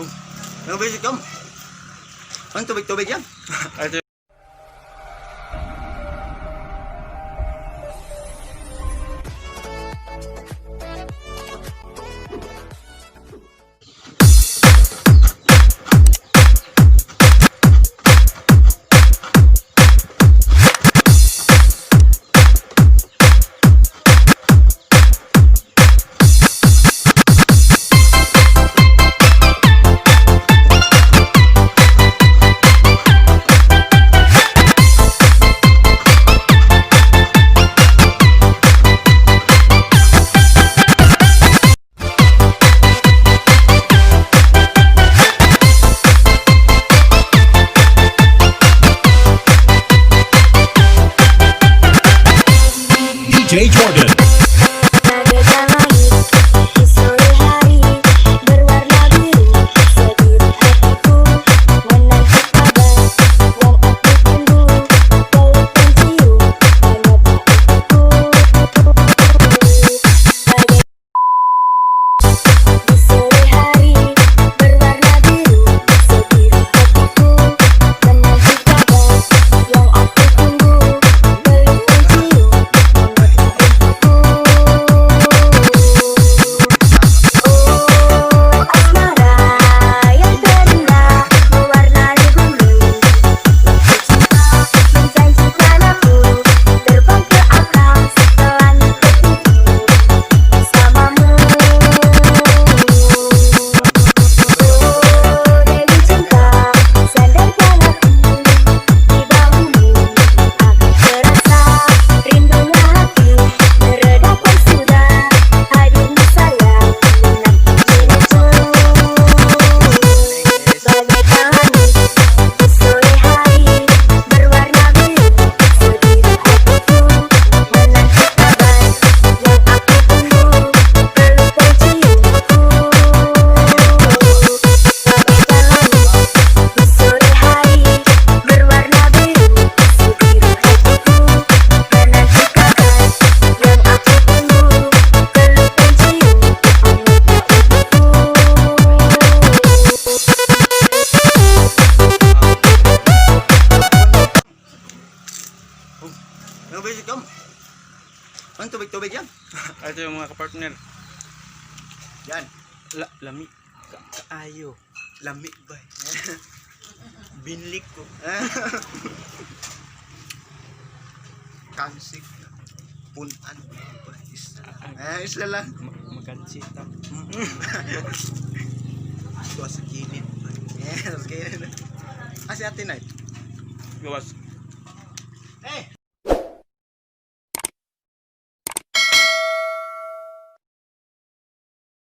Oh, nag-visit ka mo? Ang tubig-tubig yan? Ito DJ Jordan. Nag-visit ka mo? Ang tubig-tubig yan? ito yung mga kapartner. Yan. Lami. Kaayo. Lami ba? Binlik ko. Kansik. Punan. Isa lang. Magansita. Ito sa kinit. Yes, kinit. Kasi atin ay. Gawas. Eh!